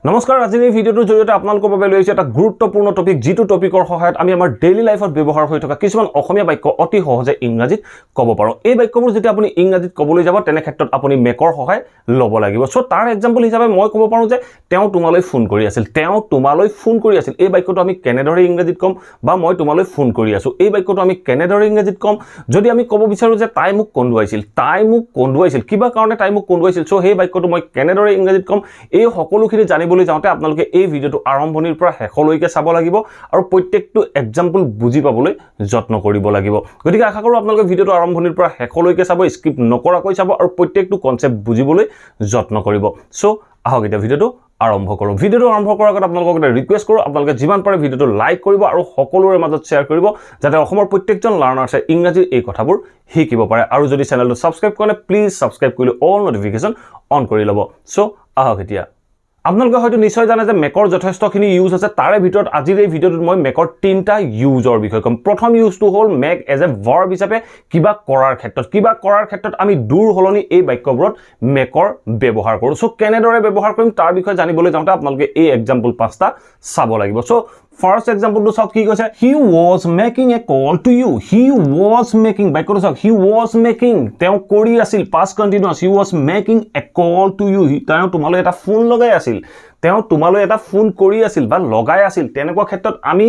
নমস্কাৰ আজিৰ এই ভিডিওটোৰ জৰিয়তে আপোনালোকৰ বাবে লৈছে এটা গুৰুত্বপূৰ্ণ টপিক যিটো টপিকৰ সহায়ত আমি আমাৰ ডেইলি লাইফত ব্যৱহাৰ হৈ থকা কিছুমান অসমীয়া বাক্য অতি সহজে ইংৰাজীত ক'ব পাৰোঁ এই বাক্যবোৰ যেতিয়া আপুনি ইংৰাজীত ক'বলৈ যাব তেনে ক্ষেত্ৰত আপুনি মেকৰ সহায় ল'ব লাগিব সো তাৰ এক্সাম্পল হিচাপে মই ক'ব পাৰোঁ যে তেওঁ তোমালৈ ফোন কৰি আছিল এই বাক্যটো আমি কেনেদৰে ইংৰাজীত ক'ম বা মই তোমালৈ ফোন কৰি আছো এই বাক্যটো আমি কেনেদৰে ইংৰাজীত ক'ম যদি আমি ক'ব বিচাৰো যে তাই মোক কন্দুৱাইছিল কিবা কাৰণে তাই মোক কন্দুৱাইছিল সো সেই বাক্যটো মই কেনেদৰে ইংৰাজীত ক'ম এই সকলোখিনি জানিবলৈ যাওঁতে আপোনালোকে এই ভিডিওটো আৰম্ভণিৰ পৰা শেষলৈকে চাব লাগিব আৰু প্ৰত্যেকটো এক্সাম্পল বুজি পাবলৈ যত্ন কৰিব লাগিব গতিকে আশা কৰোঁ আপোনালোকে ভিডিওটো আৰম্ভণিৰ পৰা শেষলৈকে চাব স্কিপ নকৰাকৈ চাব আৰু প্ৰত্যেকটো কনসেপ্ট বুজিবলৈ যত্ন কৰিব সো আহক এতিয়া ভিডিওটো আৰম্ভ কৰোঁ ভিডিওটো আৰম্ভ কৰাৰ আগতে আপোনালোকক এটা ৰিকুৱেষ্ট কৰোঁ আপোনালোকে যিমান পাৰে ভিডিওটো লাইক কৰিব আৰু সকলোৰে মাজত শ্বেয়াৰ কৰিব যাতে অসমৰ প্ৰত্যেকজন লাৰ্নাৰ্ছে ইংৰাজীৰ এই কথাবোৰ শিকিব পাৰে আৰু যদি চেনেলটো সাবস্ক্ৰাইব কৰে প্লিজ সাবস্ক্ৰাইব কৰি অল নটিফিকেশন অন কৰি ল'ব সো আহক এতিয়া আপোনালোকে হয়তো নিশ্চয় জানে যে মেকৰ যথেষ্টখিনি ইউজ আছে তাৰে ভিতৰত আজিৰ এই ভিডিওটোত মই মেকৰ তিনটা ইউজৰ বিষয়ে ক'ম প্ৰথম ইউজটো হ'ল মেক এজ এ ভাৰ্ব হিচাপে কিবা কৰাৰ ক্ষেত্ৰত আমি দূৰ হলনি এই বাক্যবোৰত মেকৰ ব্যৱহাৰ কৰোঁ সো কেনেদৰে ব্যৱহাৰ কৰিম তাৰ বিষয়ে জানিবলৈ যাওঁতে আপোনালোকে এই এক্সাম্পল পাঁচটা চাব লাগিব সো ফাৰ্স্ট এক্সাম্পলটো চাওক কি কৈছে he was making a call to you বাক্যটো চাওক হি ওয়াজ মেকিং তেওঁ কৰি আছিল past continuous he was making a call to you তেওঁ তোমালৈ এটা ফোন লগাই আছিল তেওঁ তোমালৈ এটা ফোন কৰি আছিল বা লগাই আছিল তেনেকুৱা ক্ষেত্ৰত আমি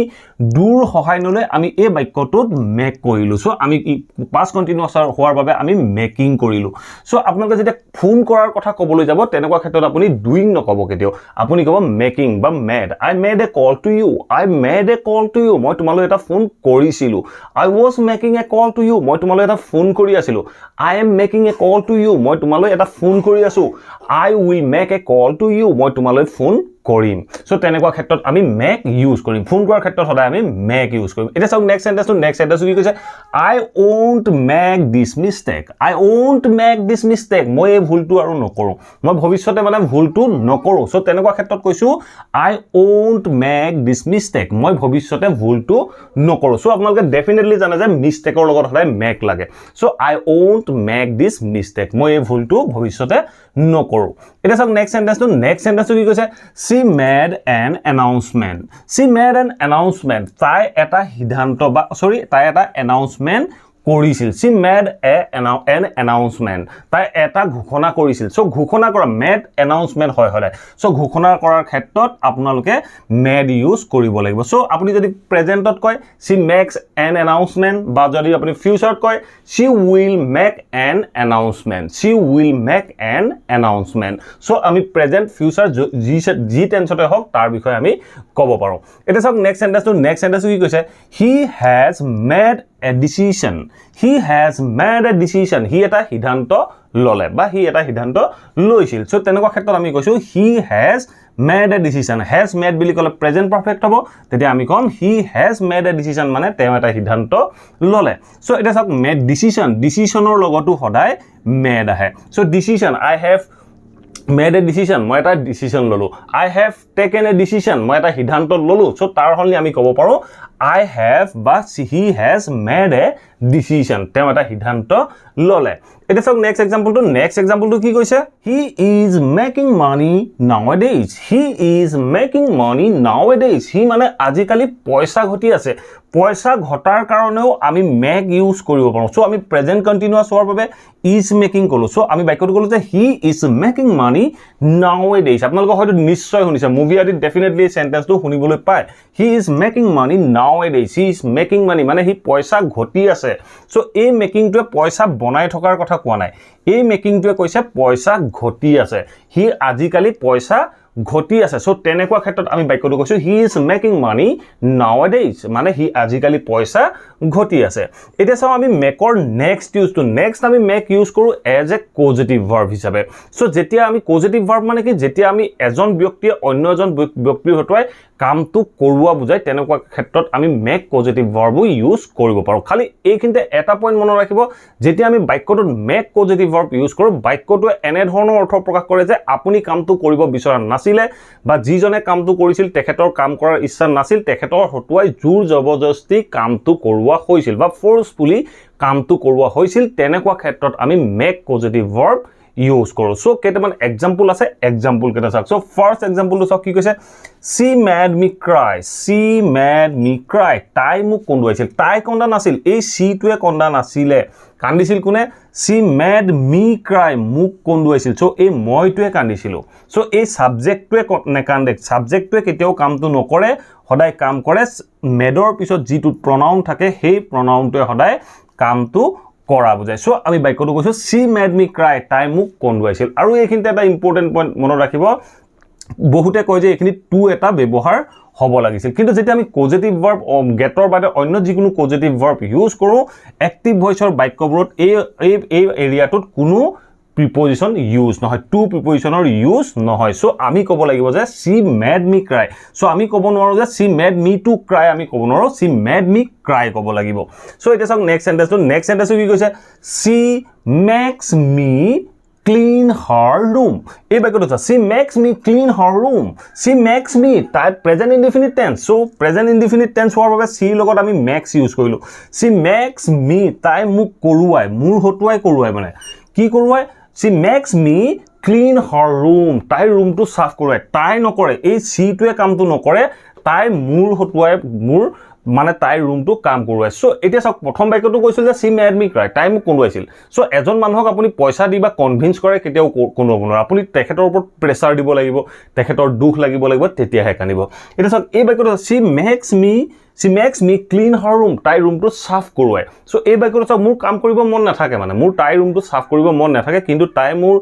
দূৰ সহায় নলে আমি এই বাক্যটোত মেক কৰিলো সো আমি পাষ্ট কন্টিনিউয়াস হোৱাৰ বাবে আমি মেকিং কৰিলো সো আপোনালোকে যেতিয়া ফোন কৰাৰ কথা ক'বলৈ যাব তেনেকুৱা ক্ষেত্ৰত আপুনি ডুইং নকব কেতিয়াও আপুনি ক'ব মেকিং বা made I made a call to you মই তোমালৈ এটা ফোন কৰিছিলো I was making a call to you মই তোমালৈ এটা ফোন কৰি আছিলো I am making a call to you মই তোমালৈ এটা ফোন কৰি আছো I will make a call to you মই তোমালৈ ফোন কৰিম সো তেনেকুৱা ক্ষেত্ৰত আমি মেক ইউজ কৰিম ফোন কৰাৰ ক্ষেত্ৰত সদায় আমি মেক ইউজ কৰিম এটা চাওক নেক্সট সেন্টেন্সটো কি কৈছে আই ওন্ট মেক দিস মিস্টেক মই এই ভুলটো আৰু নকৰো মই ভৱিষ্যতে মানে ভুলটো নকৰো সো তেনেকুৱা ক্ষেত্ৰত কৈছো আই ওন্ট মেক দিস মিস্টেক মই ভৱিষ্যতে ভুলটো নকৰো সো আপোনালোকে ডেফিনেটলি জানে যে মিস্টেকৰ লগত সদায় মেক লাগে so I won't make this mistake মই এই ভুলটো ভৱিষ্যতে নকৰো এটা চাওক নেক্সট সেন্টেন্সটো কি কৈছে she made an announcement তাই এটা সিদ্ধান্ত বা তাই এটা announcement কৰিছিল she made an announcement তাই এটা ঘোষণা কৰিছিল সো ঘোষণা কৰা মেড announcement হয় সো ঘোষণা কৰাৰ ক্ষেত্ৰত আপোনালোকে মেড ইউজ কৰিব লাগিব সো আপুনি যদি প্ৰেজেন্টত কয় she makes an announcement বা যদি আপুনি ফিউচাৰত কয় she will make an announcement so আমি প্ৰেজেন্ট ফিউচাৰ যি টেন্সতে হওক তাৰ বিষয়ে আমি ক'ব পাৰোঁ এটা চাওক নেক্সট সেন্টেন্সটো কি কৈছে he has made a decision হি এটা সিদ্ধান্ত ললে বা হি এটা সিদ্ধান্ত লৈছিল সো তেনেকুৱা ক্ষেত্ৰত আমি কৈছো he has made a decision has made বুলি ক'লে প্ৰেজেন্ট পাৰফেক্ট হ'ব তেতিয়া আমি ক'ম he has made a decision মানে তেওঁ এটা সিদ্ধান্ত ললে সো এটা চাওক মেড ডিসিশনৰ লগতো সদায় মেড আহে so decision I have made a decision মই এটা ডিসিশন ললো I have taken a decision মই এটা সিদ্ধান্ত ললো সো তাৰ হলি আমি ক'ব পাৰো I have বা he has made a decision তেওঁ এটা সিদ্ধান্ত ললে এটা চাওক নেক্সট এক্সাম্পলটো কি কৈছে he is making money nowadays he মানে আজিকালি পইচা ঘটি আছে পইচা ঘটাৰ কাৰণেও আমি মেক ইউজ কৰিব পাৰো সো আমি প্ৰেজেন্ট কন্টিনিউয়াস হোৱাৰ বাবে is making কলো সো আমি বাক্যটো কলো যে he is making money nowadays আপোনালোকে হয়তো নিশ্চয় শুনিছে মুভি আদিত ডেফিনেটলি সেন্টেন্সটো শুনিবলৈ পায় he is making money nowadays he is making money মানে হি পইচা ঘটি আছে সো এই মেকিংটোৱে পইচা বনাই থকাৰ কথা কোৱা নাই এই মেকিংটোৱে কৈছে পইচা ঘটি আছে হি আজিকালি পইচা ঘটি আছে সো তেনেকুৱা ক্ষেত্ৰত আমি বাক্যটো কৈছো he is making money nowadays মানে হি আজিকালি পইচা ঘটি আছে এতিয়া চাও আমি মেকৰ নেক্সট আমি মেক ইউজ কৰো এজ এ পজিটিভ ভাৰ্ব হিচাপে সো যেতিয়া আমি পজিটিভ ভাৰ্ব মানে কি যেতিয়া আমি এজন ব্যক্তিয়ে অন্য এজন ব্যক্তিৰ হতুৱাই কামটো কৰোৱা বুজায় তেনেকুৱা ক্ষেত্ৰত আমি মেক পজিটিভ ভাৰ্বো ইউজ কৰিব পাৰো খালি এইখিনতে এটা পইণ্ট মনত ৰাখিব যেতিয়া আমি বাক্যটোত মেক পজিটিভ ভাৰ্ব ইউজ কৰো বাক্যটোৱে এনে ধৰণৰ অৰ্থ প্ৰকাশ কৰে যে আপুনি কামটো কৰিব বিচৰা নাছিলে বা যিজনে কামটো কৰিছিল তেখেতৰ কাম কৰাৰ ইচ্ছা নাছিল তেখেতৰ হতুৱাই জোৰ জবৰদস্তি কামটো কৰোৱা হৈছিল বা ফোৰ্সফুলি কামটো কৰোৱা হৈছিল তেনেকুৱা ক্ষেত্ৰত আমি মেক পজিটিভ ভাৰ্ব ইউজ কৰোঁ সো কেইটামান এক্সাম্পল আছে এক্সাম্পল কেইটা চাওক সো ফাৰ্ষ্ট এক্সাম্পলটো চাওক কি কৈছে she made me cry তাই মোক কন্দুৱাইছিল তাই কন্দা নাছিল এই she টোৱে কন্দা নাছিলে কান্দিছিল কোনে she made me cry মোক কন্দুৱাইছিল সো এই মইটোৱে কান্দিছিল সো এই সাবজেক্টটোৱে নেকান্দে সাবজেক্টটোৱে কেতিয়াও কামটো নকৰে সদায় কাম কৰে মেডৰ পিছত যিটো প্ৰনাউন থাকে সেই প্ৰনাউনটোৱে সদায় কামটো কৰা বুজায় সো আমি বাক্যটো কৈছো she made me cry তাই মোক কন্দুৱাইছিল আৰু এইখিনিতে এটা ইম্পৰ্টেন্ট পইণ্ট মনত ৰাখিব বহুতে কয় যে এইখিনি টু এটা ব্যৱহাৰ হ'ব লাগিছিল কিন্তু যেতিয়া আমি পজিটিভ ভাৰ্ব গেটৰ বাদে অন্য যিকোনো পজিটিভ ভাৰ্ব ইউজ কৰো এক্টিভ ভয়েসৰ বাক্যবোৰত এই এৰিয়াটোত কোনো প্ৰিপজিশন ইউজ নহয় টু প্ৰিপজিশনৰ ইউজ নহয় সো আমি ক'ব লাগিব যে she made me cry so আমি ক'ব নোৱাৰো যে she made me to cry আমি ক'ব নোৱাৰো she made me cry ক'ব লাগিব সো এটা চাওক নেক্সট সেন্টেন্সটো কি কৈছে she makes me clean her room এই বাক্যটো আছে she makes me clean her room she makes me তাই present indefinite tense so present indefinite tense হোৱাৰ বাবে she লগত আমি makes ইউজ কৰিলো she makes me তাই মোক কৰোৱাই মোৰ হতুৱাই কৰোৱাই মানে কি কৰোৱাই she makes me clean her room তাই ৰুমটো সাফ কৰোৱাই তাই নকৰে এই she টোৱে কামটো নকৰে তাই মোৰ হতুৱাই মোৰ মানে তাই ৰুমটো কাম কৰোৱাই সো এতিয়া চাওক প্ৰথম বাক্যটো কৈছিল যে she made me cry তাই মোক কন্দুৱাইছিল সো এজন মানুহক আপুনি পইচা দিবা কনভিন্স কৰে কেতিয়াও কোনো আপোনাৰ আপুনি তেখেতৰ ওপৰত প্ৰেছাৰ দিব লাগিব তেখেতৰ দুখ লাগিব তেতিয়াহে কানিব এতিয়া চাওক এই বাক্যটো she makes me clean her room তাই ৰুমটো সাফ কৰোৱাই সো এই বাক্যটো চাওক মোৰ কাম কৰিব মন নাথাকে মানে মোৰ তাই ৰুমটো সাফ কৰিব মন নাথাকে কিন্তু তাই মোৰ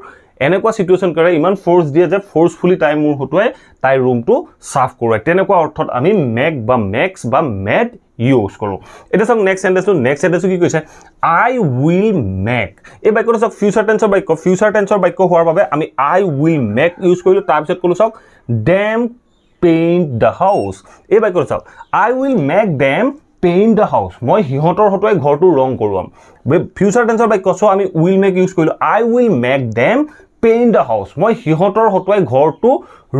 এনেকুৱা সিচুৱেচন কৰে ইমান ফোৰ্স দিয়ে যে ফোৰ্সফুলি তাই মোৰ হতুৱাই তাই ৰুমটো সাফ কৰোৱাই তেনেকুৱা অৰ্থত আমি মেক বা মেক্স বা মেড ইউজ কৰো এটা চাওক নেক্সট সেন্টেন্সটো কি কৈছে I will make এই বাক্যটো চাওক ফিউচাৰ টেন্সৰ বাক্য হোৱাৰ বাবে আমি I will make ইউজ কৰিলো তাৰ পিছত কলো চাওক them paint the house এই বাক্যটো চাওক I will make them paint the house মই হিহতৰ হতুৱাই ঘৰটো ৰং কৰোৱাম ফিউচাৰ টেন্সৰ বাক্য সো আমি will make ইউজ কৰিলো I will make them paint the house মই হিহতৰ হতুৱাই ঘৰটো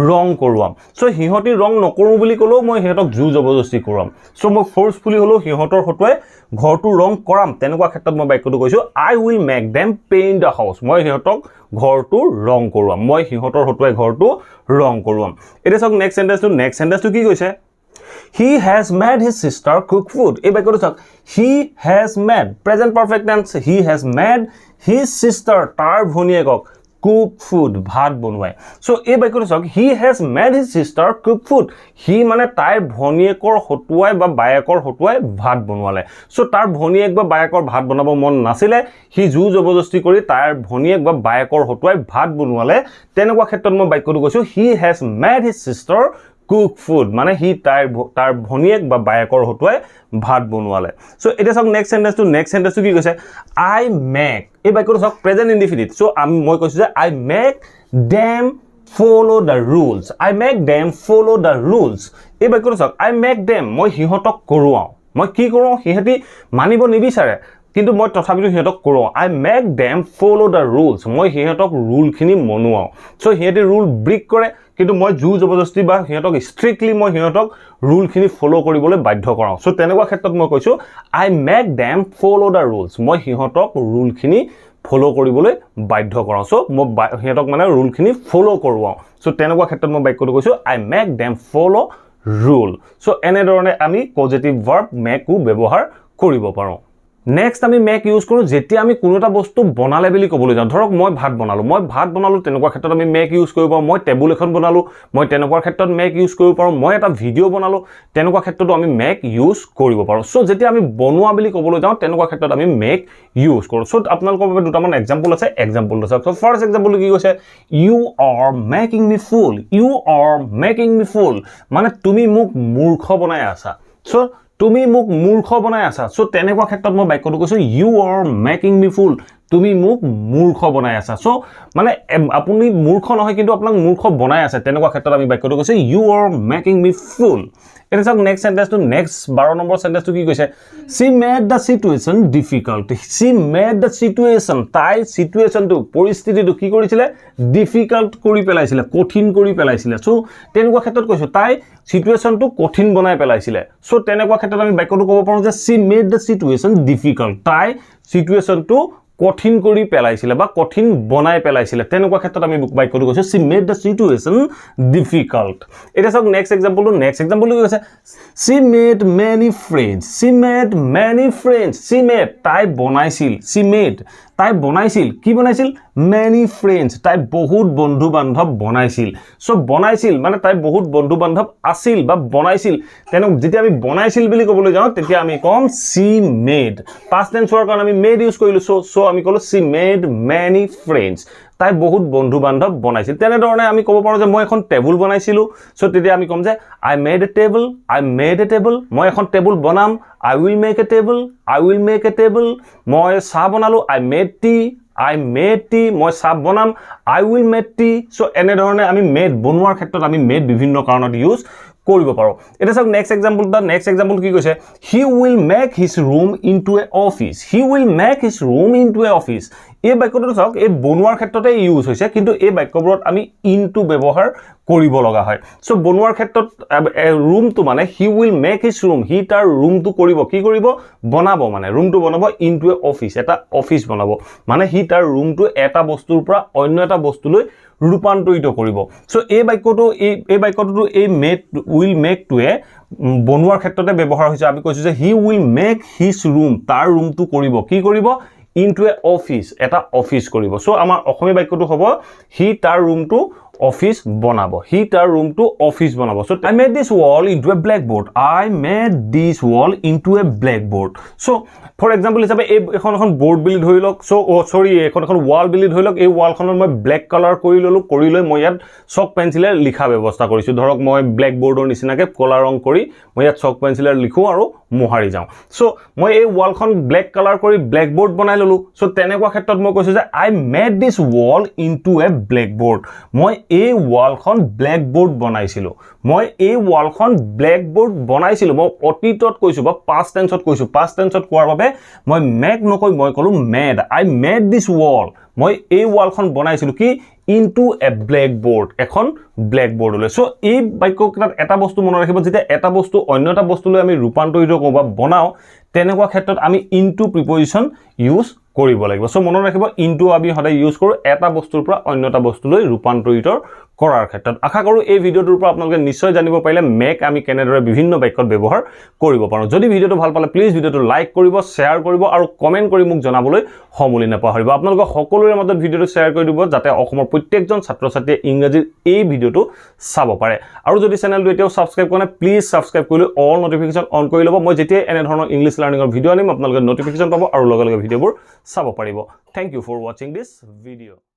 ৰং কৰোৱাম সো হিহতি ৰং নকৰো বুলি কলো মই হিহতক জু জবৰদস্তি কৰাম সো মই ফোৰ্সফুলি হলো হিহতৰ হতুৱাই ঘৰটো ৰং কৰাম তেনেকুৱা ক্ষেত্ৰত মই বাক্যটো কৈছো I will make them paint the house মই হিহতক ঘৰটো ৰং কৰোৱাম মই হিহতৰ হতুৱাই ঘৰটো ৰং কৰোৱাম এটা চাওক নেক্সট সেন্টেন্সটো কি কৈছে he has made his sister cook food এই বাক্যটো চাওক he has made present perfect tense he has made his sister তাৰ ভনীয়েকক cook food ভাত বনোৱাই সো এই বাক্যটো চাওক he has made his sister cook food he মানে তাইৰ ভনীয়েকৰ হতুৱাই বা বায়েকৰ হতুৱাই ভাত বনোৱালে সো তাৰ ভনীয়েক বা বায়েকৰ ভাত বনাব মন নাছিলে হি জু জবৰদস্তি কৰি তাইৰ ভনীয়েক বা বায়েকৰ হতুৱাই ভাত বনোৱালে তেনেকুৱা ক্ষেত্ৰত মই বাক্যটো কৈছো he has made his sister cook food মানে হি তাৰ ভনীয়েক বা বায়েকৰ হতুৱাই ভাত বনোৱালে সো এটা চাওক নেক্সট সেন্টেন্সটো কি কৈছে I make এই বাক্যটো চাওক প্ৰেজেন্ট ইনডিফিনিট সো মই কৈছো যে I make them follow the rules এই বাক্যটো চাওক I make them মই হিহতক কৰোৱাও মই কি কৰোঁ হিহতি মানিব নিবিচাৰে কিন্তু মই তথাপিও হিহতক কৰোঁ I make them follow the rules মই হিহতক ৰুলখিনি মনুৱাও সো হিহতি ৰুল ব্ৰেক কৰে কিন্তু মই জু জবৰদস্তি বা হিহতক স্ট্ৰিক্টলি মই হিহতক ৰুলখিনি ফলো কৰিবলৈ বাধ্য কৰাও সো তেনেকুৱা ক্ষেত্ৰত মই কৈছো I make them follow the rules মই হিহতক ৰুলখিনি ফলো কৰিবলৈ বাধ্য কৰাও সো মই হিহতক মানে ৰুলখিনি ফলো কৰোৱাও সো তেনেকুৱা ক্ষেত্ৰত মই বাক্যটো কৈছো I make them follow rule so এনে ধৰণে আমি পজিটিভ ভাৰ্ব মেকও ব্যৱহাৰ কৰিব পাৰো নেক্সট আমি মেক ইউজ কৰো যেতিয়া আমি কোনো এটা বস্তু বনালে বুলি ক'বলৈ যাওঁ ধৰক মই ভাত বনালো তেনেকুৱা ক্ষেত্ৰত আমি মেক ইউজ কৰিব পাৰো মই টেবুল এখন বনালো মই তেনেকুৱা ক্ষেত্ৰত মেক ইউজ কৰিব পাৰো মই এটা ভিডিঅ' বনালো তেনেকুৱা ক্ষেত্ৰতো আমি মেক ইউজ কৰিব পাৰো সো যেতিয়া আমি বনোৱা বুলি ক'বলৈ যাওঁ তেনেকুৱা ক্ষেত্ৰত আমি মেক ইউজ কৰো সো আপোনালোকৰ বাবে দুটামান এক্সাম্পল আছে এক্সাম্পলটো চাওক সো ফাৰ্ষ্ট এক্সাম্পলটো কি কৈছে you are making me fool মানে তুমি মোক মূৰ্খ বনাই আছা সো তুমি মোক মূৰ্খ বনাই আছা সো তেনেকুৱা ক্ষেত্ৰত মই বাক্যটো কৈছো you are making me fool তুমি মোক মূৰ্খ বনাই আছা সো মানে আপুনি মূৰ্খ নহয় কিন্তু আপোনাক মূৰ্খ বনাই আছে তেনেকুৱা ক্ষেত্ৰত আমি বাক্যটো কৈছো you are making me fool এটা চাওক নেক্সট সেন্টেন্সটো নেক্সট 12 নম্বৰ সেন্টেন্সটো কি কৈছে she made the situation difficult তাই সিচুৱেচনটো পৰিস্থিতিটো কি কৰিছিলে ডিফিকাল্ট কৰি পেলাইছিলে কঠিন কৰি পেলাইছিলে সো তেনেকুৱা ক্ষেত্ৰত কৈছো তাই সিচুৱেচনটো কঠিন বনাই পেলাইছিলে সো তেনেকুৱা ক্ষেত্ৰত আমি বাক্যটো ক'ব পাৰো যে she made the situation difficult তাই সিচুৱেচনটো কঠিন কৰি পেলাইছিলে বা কঠিন বনাই পেলাইছিলে তেনেকুৱা ক্ষেত্ৰত আমি বাক্যটো কৈছো she made the situation difficult এটা চাওক নেক্সট এক্সাম্পলটো কি কৈছে she made many friends she made তাই বনাইছিল কি বনাইছিল many friends তাই বহুত বন্ধু বান্ধৱ বনাইছিল সো বনাইছিল মানে তাই বহুত বন্ধু বান্ধৱ আছিল বা বনাইছিল তেনে যেতিয়া আমি বনাইছিল বুলি ক'বলৈ যাওঁ তেতিয়া আমি কম she made past tense হোৱাৰ কাৰণে আমি made ইউজ কৰিলো সো আমি ক'লো she made many friends তাই বহুত বন্ধু বান্ধৱ বনাইছিল তেনে ধৰণে আমি ক'ব পাৰো যে মই এখন টেবুল বনাইছিলো সো তেতিয়া আমি কম যে I made a table মই এখন টেবুল বনাম I will make a table মই চাহ বনালো I made tea মই চাহ বনাম I will make tea so এনে ধৰণে আমি made বনোৱাৰ ক্ষেত্ৰত আমি made বিভিন্ন কাৰণত ইউজ কৰিব পাৰো এটা চাওক নেক্সট এক্সাম্পল কি কৈছে he will make his room into a office এই বাক্যটো চাওক এই বনোৱাৰ ক্ষেত্ৰতে ইউজ হৈছে কিন্তু এই বাক্যবোৰত আমি into ব্যৱহাৰ কৰিব লগা হয় সো বনোৱাৰ ক্ষেত্ৰত ৰুমটো মানে he will make his room he তাৰ ৰুমটো কৰিব কি কৰিব বনাব মানে ৰুমটো বনাব into a office এটা অফিচ বনাব মানে he তাৰ ৰুমটো এটা বস্তুৰ পৰা অন্য এটা বস্তুলৈ ৰূপান্তৰিত কৰিব সো এই বাক্যটো এই will make টোৱে বনোৱাৰ ক্ষেত্ৰতে ব্যৱহাৰ হৈছে আমি কৈছো যে he will make his room তাৰ ৰুমটো কৰিব কি কৰিব into a office এটা অফিচ কৰিব সো আমাৰ অসমীয়া বাক্যটো হ'ব he তাৰ ৰুমটো অফিচ বনাব so I made this wall into a blackboard so for example হিচাপে এখন বোৰ্ড বুলি ধৰি লওক সো এখন ওয়াল বুলি ধৰি লওক এই ওয়ালখনত মই ব্ল্যাক কালাৰ কৰি লৈ মই ইয়াত চক পেন্সিলে লিখা ব্যৱস্থা কৰিছো ধৰক মই ব্ল্যাক বোৰ্ডৰ নিচিনাকে কলা ৰং কৰি মই ইয়াত চক পেন্সিলে লিখো আৰু মোহাৰি যাওঁ সো মই এই ওয়ালখন ব্ল্যাক কালাৰ কৰি ব্ল্যাক বোৰ্ড বনাই ললো সো তেনেকুৱা ক্ষেত্ৰত মই কৈছো যে I made this wall into a blackboard মই এই ওয়ালখন ব্ল্যাক বোৰ্ড বনাইছিলো মই অতীতত কৈছো বা past tenseত কৈছো past tenseত কোৱাৰ বাবে মই make নকৈ মই কলো made I made this wall মই এই ওয়ালখন বনাইছিলো কি into a blackboard এখন blackboard লৈ সো এই বাক্যকেইটাত এটা বস্তু মনত ৰাখিব যেতিয়া এটা বস্তু অন্য এটা বস্তুলৈ আমি ৰূপান্তৰিত কৰো বা বনাও তেনেকুৱা ক্ষেত্ৰত আমি into প্ৰিপজিশন ইউজ কৰিব লাগিব সো মনত ৰাখিব into আমি সদায় ইউজ কৰো এটা বস্তুৰ পৰা অন্য এটা বস্তুলৈ ৰূপান্তৰিত কৰাৰ ক্ষেত্ৰত আশা কৰো এই ভিডিওটোৰ পৰা আপোনালোকে নিশ্চয় জানিব পাৰিলে make আমি কেনেদৰে বিভিন্ন বাক্যত ব্যৱহাৰ কৰিব পাৰো যদি ভিডিওটো ভাল পালে প্লিজ ভিডিওটো লাইক কৰিব শেয়াৰ কৰিব আৰু কমেন্ট কৰি মোক জনাবলৈ সমুলি নাপাহৰিব আপোনালোকে সকলোৰে মাজত ভিডিওটো শেয়াৰ কৰি দিব যাতে অসমৰ প্ৰত্যেকজন ছাত্ৰ-ছাত্ৰীয়ে ইংৰাজীৰ এই ভিডিওটো চাব পাৰে আৰু যদি চেনেলটো এতিয়াও সাবস্ক্ৰাইব কৰা নাই প্লিজ সাবস্ক্ৰাইব কৰি অল নোটিফিকেশন অন কৰি ল'ব মই যেতিয়া এনে ধৰণৰ ইংলিশ লাৰ্নিংৰ ভিডিও আনিম আপোনালোকে নোটিফিকেশন পাব আৰু লগে লগে ভিডিওবোৰ চাব পাৰিব thank you for watching this video